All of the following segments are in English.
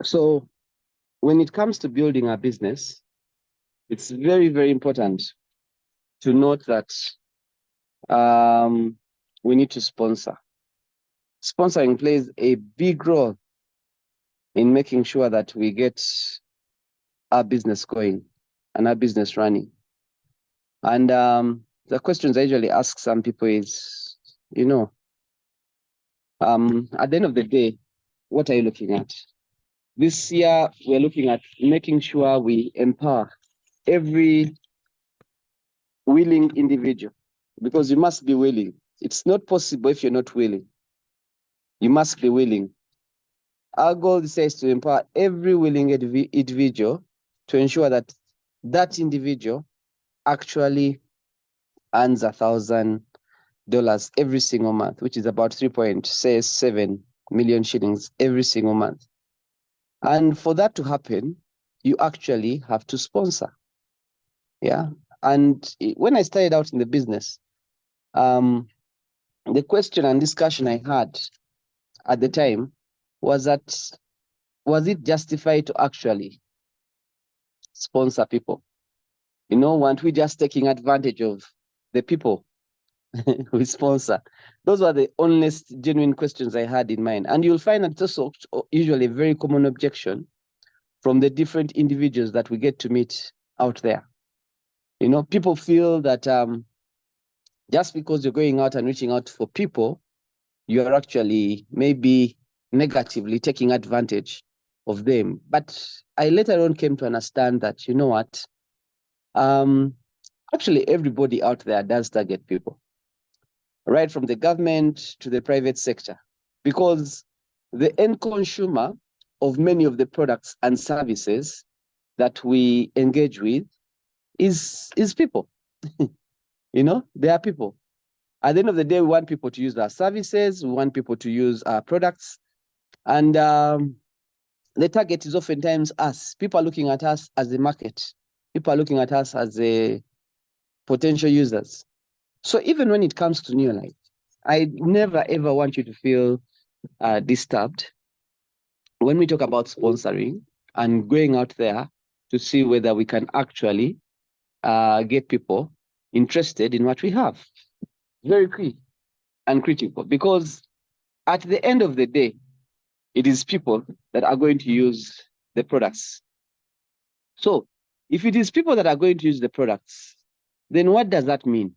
So when it comes to building a business, it's very, very important to note that we need to sponsor. Sponsoring plays a big role in making sure that we get our business going and our business running. And the questions I usually ask some people is, at the end of the day, what are you looking at? This year, we're looking at making sure we empower every willing individual, because you must be willing. It's not possible if you're not willing. You must be willing. Our goal says to empower every willing individual to ensure that that individual actually earns $1,000 every single month, which is about 3.7 million shillings every single month. And for that to happen, you actually have to sponsor. Yeah. And when I started out in the business, the question and discussion I had at the time was that, was it justified to actually sponsor people? Weren't we just taking advantage of the people we sponsor? Those were the honest, genuine questions I had in mind. And you'll find that it's also usually a very common objection from the different individuals that we get to meet out there. People feel that just because you're going out and reaching out for people, you are actually maybe negatively taking advantage of them. But I later on came to understand that, you know what? Actually, everybody out there does target people, right from the government to the private sector, because the end consumer of many of the products and services that we engage with is people. They are people. At the end of the day, we want people to use our services, we want people to use our products, and the target is oftentimes us. People are looking at us as the market. People are looking at us as the potential users. So even when it comes to Neolife, I never ever want you to feel disturbed when we talk about sponsoring and going out there to see whether we can actually get people interested in what we have. Very key and critical, because at the end of the day, it is people that are going to use the products. So if it is people that are going to use the products, then what does that mean?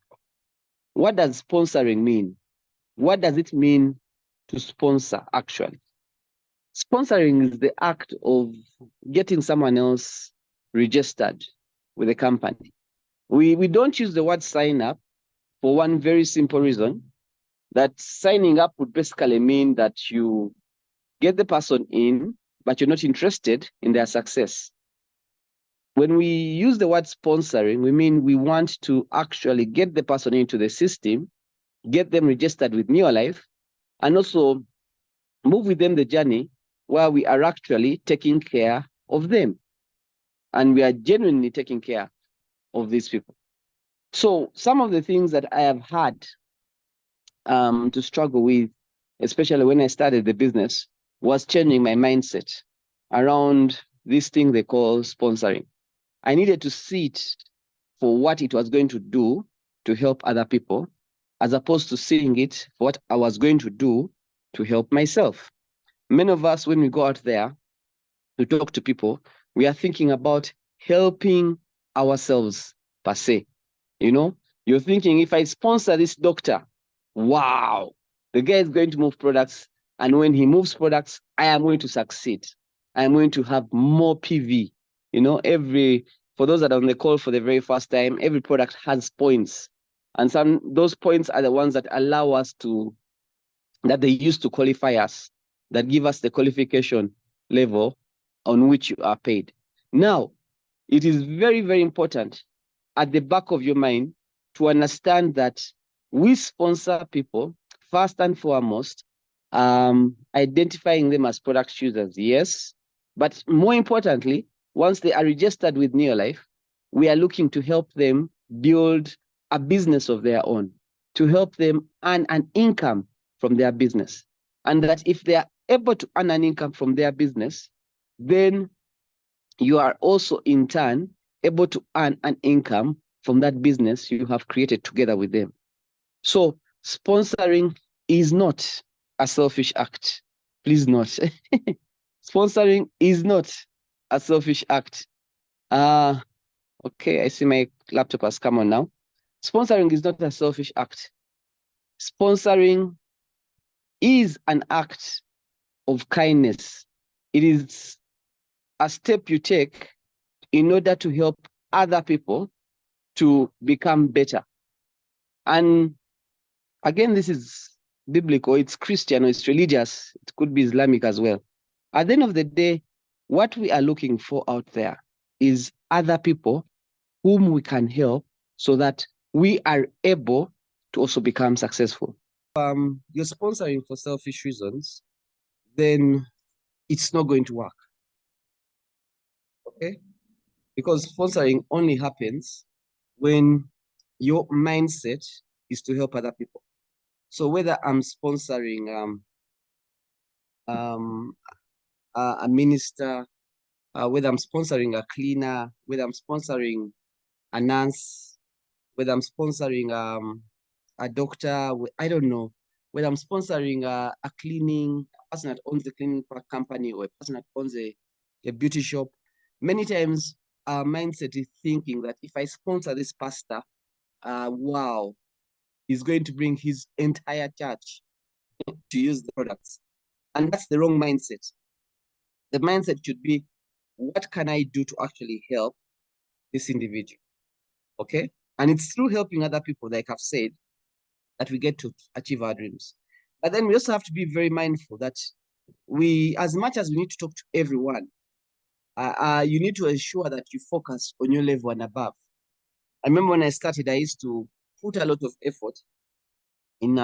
What does sponsoring mean? What does it mean to sponsor actually? Sponsoring is the act of getting someone else registered with a company. We don't use the word sign up for one very simple reason, that signing up would basically mean that you get the person in, but you're not interested in their success. When we use the word sponsoring, we mean we want to actually get the person into the system, get them registered with Neolife, and also move with them the journey where we are actually taking care of them. And we are genuinely taking care of these people. So some of the things that I have had to struggle with, especially when I started the business, was changing my mindset around this thing they call sponsoring. I needed to see it for what it was going to do to help other people, as opposed to seeing it for what I was going to do to help myself. Many of us, when we go out there to talk to people, we are thinking about helping ourselves per se. You're thinking, if I sponsor this doctor, wow, the guy is going to move products. And when he moves products, I am going to succeed. I am going to have more PV. For those that are on the call for the very first time, every product has points. And those points are the ones that allow us that they use to qualify us, that give us the qualification level on which you are paid. Now, it is very, very important at the back of your mind to understand that we sponsor people first and foremost, identifying them as product users, yes. But more importantly, once they are registered with Neolife, we are looking to help them build a business of their own, to help them earn an income from their business. And that if they are able to earn an income from their business, then you are also in turn able to earn an income from that business you have created together with them. So sponsoring is not a selfish act. Please not. Sponsoring is not a selfish act. Okay, I see my laptop has come on now. Sponsoring is not a selfish act. Sponsoring is an act of kindness. It is a step you take in order to help other people to become better. And again, this is biblical, it's Christian, or it's religious, it could be Islamic as well. At the end of the day, what we are looking for out there is other people whom we can help so that we are able to also become successful. You're sponsoring for selfish reasons, then it's not going to work. Okay? Because sponsoring only happens when your mindset is to help other people. So whether I'm sponsoring a minister, whether I'm sponsoring a cleaner, whether I'm sponsoring a nurse, whether I'm sponsoring a doctor, I don't know, whether I'm sponsoring a person that owns the cleaning company, or a person that owns a beauty shop. Many times our mindset is thinking that if I sponsor this pastor, wow, he's going to bring his entire church to use the products. And that's the wrong mindset. The mindset should be, what can I do to actually help this individual? Okay? And it's through helping other people, like I've said, that we get to achieve our dreams. But then we also have to be very mindful that we, as much as we need to talk to everyone, you need to ensure that you focus on your level and above. I remember when I started, I used to put a lot of effort in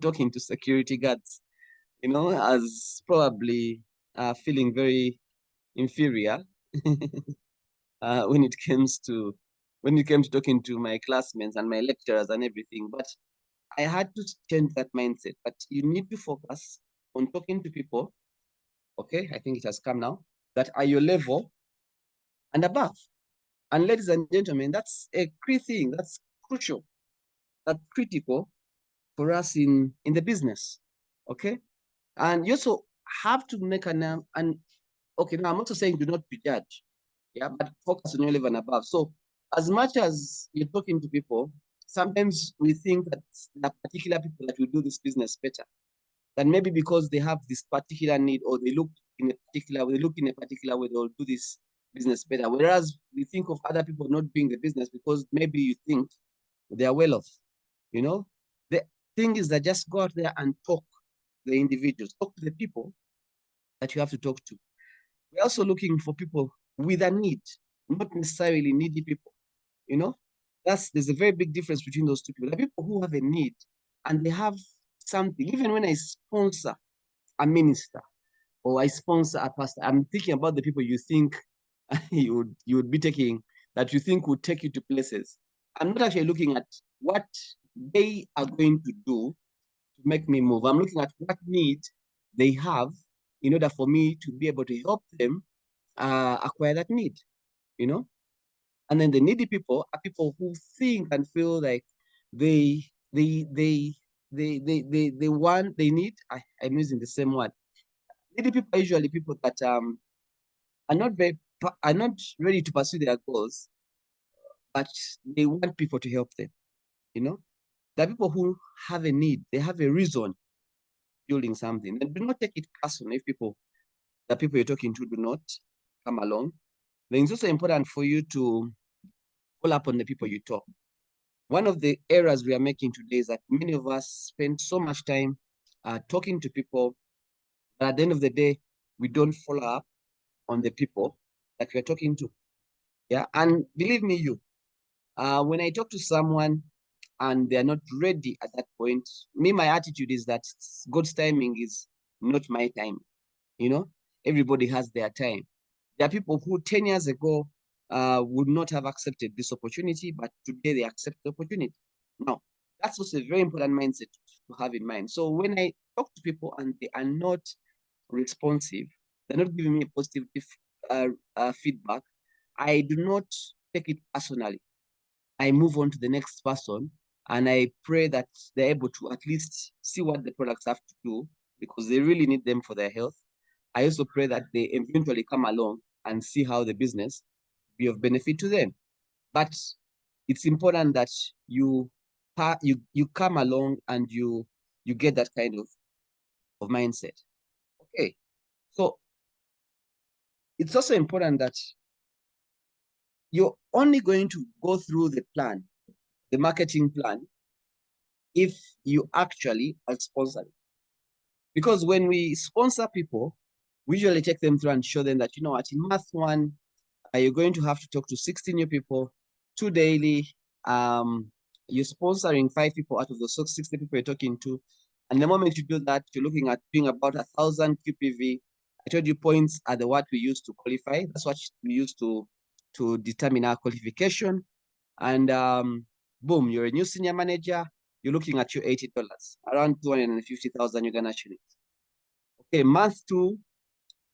talking to security guards, you know, as probably feeling very inferior when it comes to talking to my classmates and my lecturers and everything. But I had to change that mindset. But you need to focus on talking to people. Okay, I think it has come now, that are your level and above. And ladies and gentlemen, that's a key thing. That's crucial. That's critical for us in the business. Okay, and you also have to make okay, now I'm also saying do not prejudge. Yeah, but focus on your level and above. So as much as you're talking to people, sometimes we think that there are particular people that will do this business better. That maybe because they have this particular need, or they look in a particular way, they'll do this business better. Whereas we think of other people not doing the business because maybe you think they are well off. You know, the thing is that just go out there and talk to the individuals, talk to the people that you have to talk to. We're also looking for people with a need, not necessarily needy people. You know, there's a very big difference between those two people. The people who have a need and they have something. Even when I sponsor a minister or I sponsor a pastor, I'm thinking about the people you think you would be taking, that you think would take you to places. I'm not actually looking at what they are going to do to make me move. I'm looking at what need they have in order for me to be able to help them acquire that need, you know? And then the needy people are people who think and feel like they want, they need, I'm using the same word. Needy people are usually people that are not ready to pursue their goals, but they want people to help them, you know? There are people who have a need, they have a reason building something. And do not take it personal if the people you're talking to do not come along. Then it's also important for you to follow up on the people you talk. One of the errors we are making today is that many of us spend so much time talking to people, but at the end of the day, we don't follow up on the people that we're talking to. Yeah, and believe me, when I talk to someone and they're not ready at that point, my attitude is that God's timing is not my time. You know, everybody has their time. There are people who 10 years ago would not have accepted this opportunity, but today they accept the opportunity. Now, that's also a very important mindset to have in mind. So when I talk to people and they are not responsive, they're not giving me a positive feedback, I do not take it personally. I move on to the next person, and I pray that they're able to at least see what the products have to do, because they really need them for their health. I also pray that they eventually come along and see how the business be of benefit to them. But it's important that you come along and you get that kind of mindset. Okay. So it's also important that you're only going to go through the plan, the marketing plan, if you actually are sponsoring. Because when we sponsor people, we usually take them through and show them that, you know what, in month one, you're going to have to talk to 60 new people, 2 daily. You're sponsoring 5 people out of those 60 people you're talking to. And the moment you do that, you're looking at doing about 1,000 QPV. I told you points are the what we use to qualify. That's what we use to determine our qualification. And boom, you're a new senior manager. You're looking at your $80, around 250,000 Uganda shillings. Okay, month 2,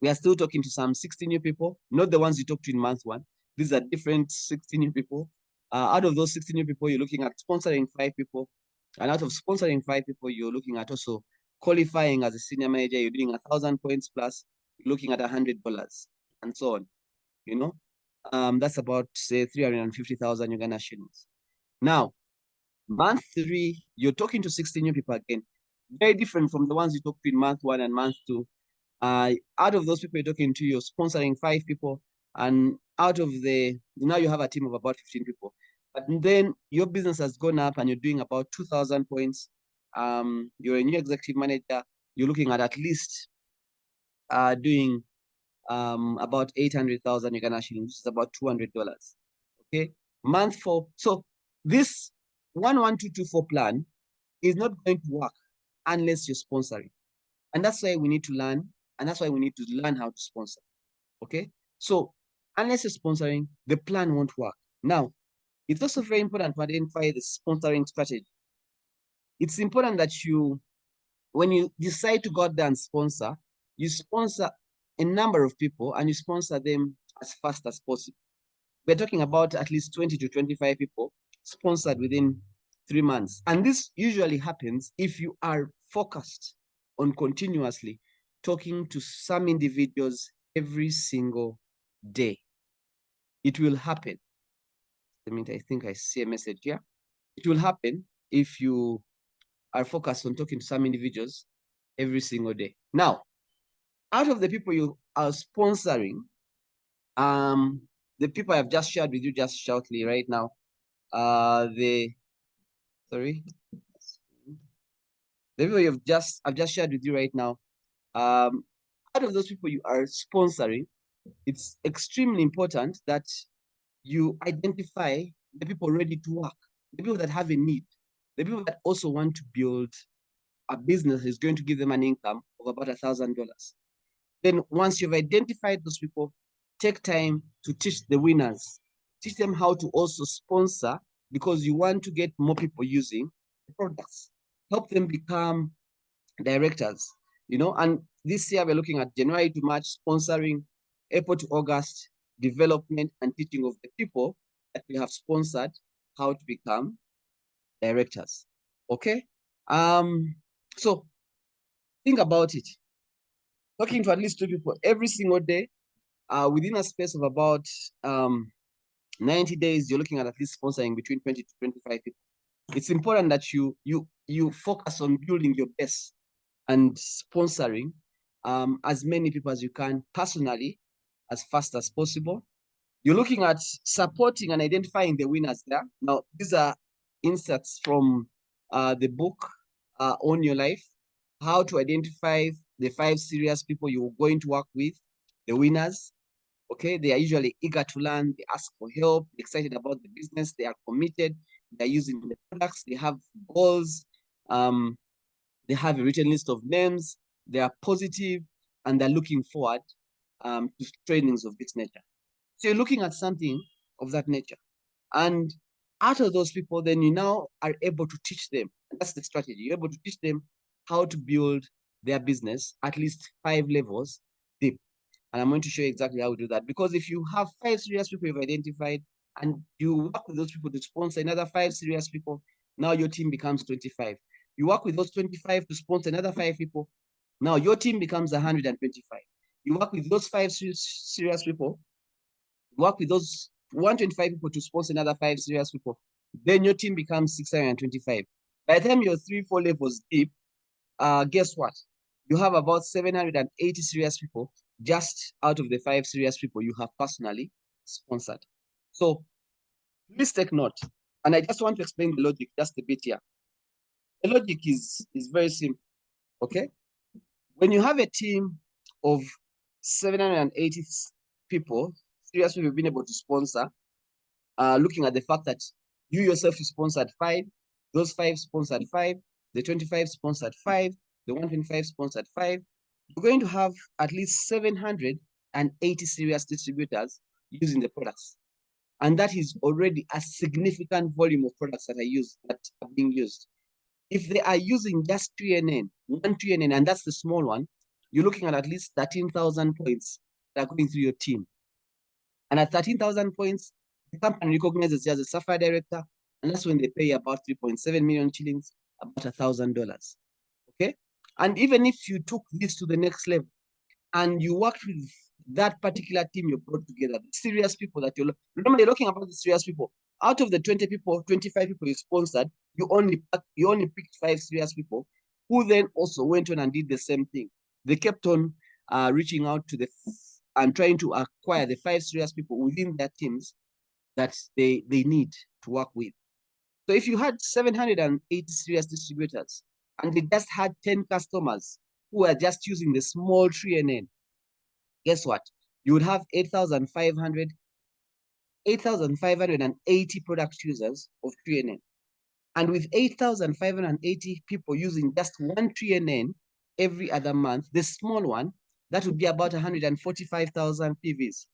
we are still talking to some 60 new people, not the ones you talked to in month 1. These are different 60 new people. Out of those 60 new people, you're looking at sponsoring 5 people. And out of sponsoring 5 people, you're looking at also qualifying as a senior manager. You're doing 1,000 points plus, you're looking at $100 and so on. You know, that's about, say, 350,000 Uganda shillings. Now, month 3, you're talking to 60 new people again. Very different from the ones you talked to in month 1 and month 2. Out of those people you're talking to, you're sponsoring 5 people, and out of now you have a team of about 15 people. But then your business has gone up and you're doing about 2,000 points. You're a new executive manager. You're looking at least doing about 800,000 Uganda shillings, which is about $200. Okay, month 4. So this 11224 plan is not going to work unless you're sponsoring, and that's why we need to learn. And that's why we need to learn how to sponsor. Okay. So unless you're sponsoring, the plan won't work. Now, it's also very important to identify the sponsoring strategy. It's important that when you decide to go out there and sponsor, you sponsor a number of people and you sponsor them as fast as possible. We're talking about at least 20 to 25 people sponsored within 3 months. And this usually happens if you are focused on continuously talking to some individuals every single day. It will happen. I think I see a message here. It will happen if you are focused on talking to some individuals every single day. Now, out of the people you are sponsoring, the people I've just shared with you just shortly right now, the people I've just shared with you right now, out of those people you are sponsoring, it's extremely important that you identify the people ready to work, the people that have a need, the people that also want to build a business that is going to give them an income of about $1,000. Then once you've identified those people, take time to teach the winners. Teach them how to also sponsor, because you want to get more people using the products. Help them become directors, and this year we're looking at January to March sponsoring, April to August development and teaching of the people that we have sponsored how to become directors. Okay. So think about it. Talking to at least 2 people every single day, within a space of about 90 days, you're looking at least sponsoring between 20 to 25 people. It's important that you focus on building your base and sponsoring as many people as you can personally, as fast as possible. You're looking at supporting and identifying the winners there. Now, these are inserts from the book On Your Life, how to identify the 5 serious people you're going to work with, the winners. Okay, they are usually eager to learn, they ask for help, excited about the business, they are committed, they're using the products, they have goals, they have a written list of names, they are positive, and they're looking forward to trainings of this nature. So you're looking at something of that nature. And out of those people, then you now are able to teach them. And that's the strategy. You're able to teach them how to build their business at least 5 levels deep. And I'm going to show you exactly how we do that. Because if you have 5 serious people you've identified and you work with those people to sponsor another 5 serious people, now your team becomes 25. You work with those 25 to sponsor another 5 people, now your team becomes 125. You work with those 5 serious people, work with those 125 people to sponsor another 5 serious people, then your team becomes 625. By the time you're 3-4 levels deep, guess what? You have about 780 serious people just out of the 5 serious people you have personally sponsored. So please take note. And I just want to explain the logic just a bit here. The logic is very simple, okay? When you have a team of 780 people, serious people you've been able to sponsor, looking at the fact that you yourself you sponsored 5, those 5 sponsored 5, the 25 sponsored 5, the 125 sponsored 5, you're going to have at least 780 serious distributors using the products. And that is already a significant volume of products that are being used. If they are using just 3NN, 1 3NN, and that's the small one, you're looking at least 13,000 points that are going through your team. And at 13,000 points, the company recognizes you as a Sapphire director, and that's when they pay about 3.7 million shillings, about $1,000. Okay? And even if you took this to the next level and you worked with that particular team you brought together, the serious people that you're looking about the serious people. Out of the 20 people, 25 people you sponsored, you only picked 5 serious people who then also went on and did the same thing. They kept on reaching out to and trying to acquire the 5 serious people within their teams that they need to work with. So if you had 780 serious distributors and they just had 10 customers who are just using the small 3NN, guess what? You would have 8,580 product users of 3NN. And with 8,580 people using just 1 3NN every other month, the small one, that would be about 145,000 PVs.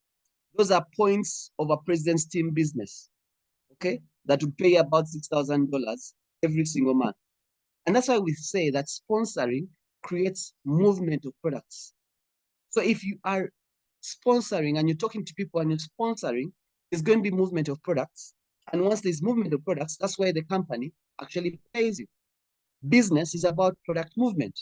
Those are points of a president's team business, okay? That would pay about $6,000 every single month. And that's why we say that sponsoring creates movement of products. So if you are sponsoring and you're talking to people and you're sponsoring, there's going to be movement of products. And once there's movement of products, that's why the company actually pays you. Business is about product movement.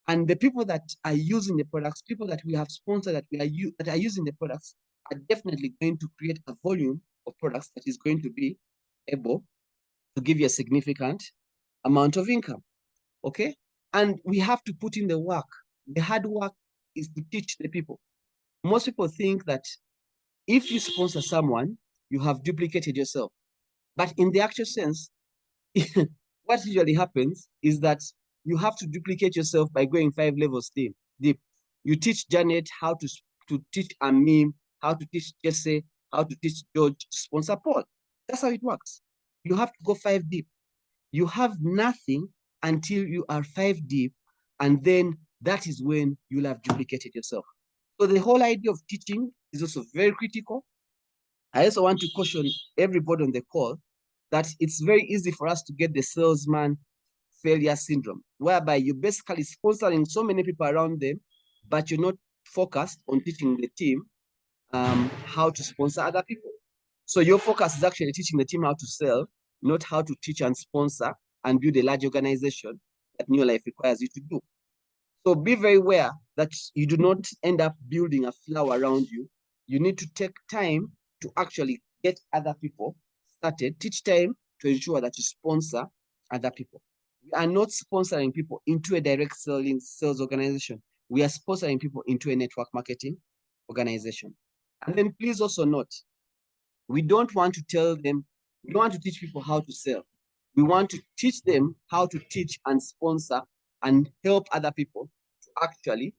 And the people that are using the products, people that we have sponsored that are using the products are definitely going to create a volume of products that is going to be able to give you a significant amount of income. Okay? And we have to put in the work. The hard work is to teach the people. Most people think that if you sponsor someone, you have duplicated yourself. But in the actual sense, what usually happens is that you have to duplicate yourself by going 5 levels deep. You teach Janet how to teach Amim, how to teach Jesse, how to teach George to sponsor Paul. That's how it works. You have to go 5 deep. You have nothing until you are 5 deep, and then that is when you'll have duplicated yourself. So the whole idea of teaching is also very critical. I also want to caution everybody on the call that it's very easy for us to get the salesman failure syndrome, whereby you're basically sponsoring so many people around them, but you're not focused on teaching the team how to sponsor other people. So your focus is actually teaching the team how to sell, not how to teach and sponsor and build a large organization that Neolife requires you to do. So be very aware that you do not end up building a flower around you. You need to take time to actually get other people started, teach time to ensure that you sponsor other people. We are not sponsoring people into a direct sales organization. We are sponsoring people into a network marketing organization. And then please also note, we don't want to teach people how to sell. We want to teach them how to teach and sponsor and help other people to actually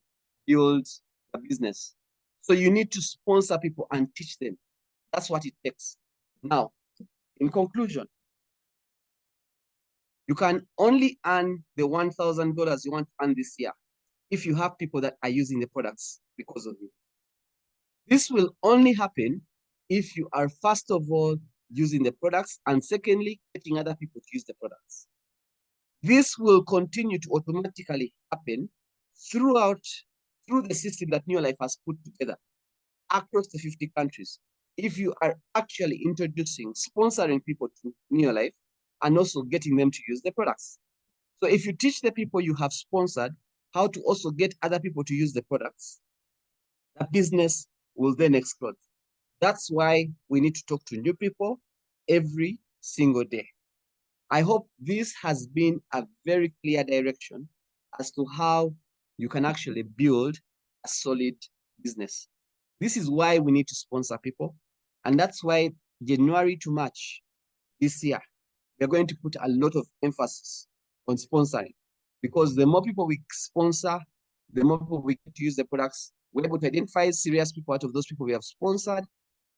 build a business. So you need to sponsor people and teach them. That's what it takes. Now, in conclusion, you can only earn the $1,000 you want to earn this year if you have people that are using the products because of you. This will only happen if you are, first of all, using the products, and secondly, getting other people to use the products. This will continue to automatically happen throughout through the system that Neolife has put together across the 50 countries. If you are actually introducing, sponsoring people to Neolife and also getting them to use the products. So if you teach the people you have sponsored how to also get other people to use the products, the business will then explode. That's why we need to talk to new people every single day. I hope this has been a very clear direction as to how you can actually build a solid business. This is why we need to sponsor people. And that's why January to March this year, we're going to put a lot of emphasis on sponsoring, because the more people we sponsor, the more people we get to use the products. We're able to identify serious people out of those people we have sponsored,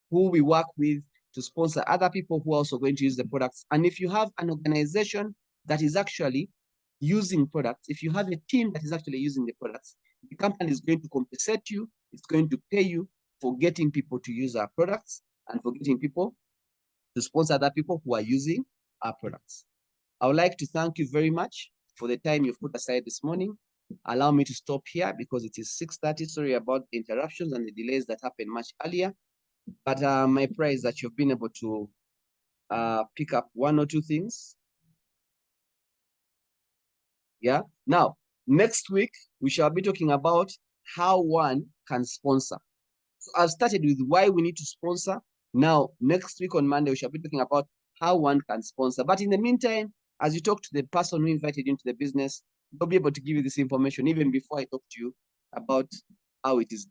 who we work with to sponsor other people who are also going to use the products. And if you have an organization that is actually using products, if you have a team that is actually using the products, the company is going to compensate you, it's going to pay you for getting people to use our products and for getting people to sponsor other people who are using our products. I would like to thank you very much for the time you've put aside this morning. Allow me to stop here because it is 6:30. Sorry about the interruptions and the delays that happened much earlier. But my prayer is that you've been able to pick up one or two things. Yeah. Now, next week, we shall be talking about how one can sponsor. So I've started with why we need to sponsor. Now, next week on Monday, we shall be talking about how one can sponsor. But in the meantime, as you talk to the person who invited you into the business, they'll be able to give you this information even before I talk to you about how it is done.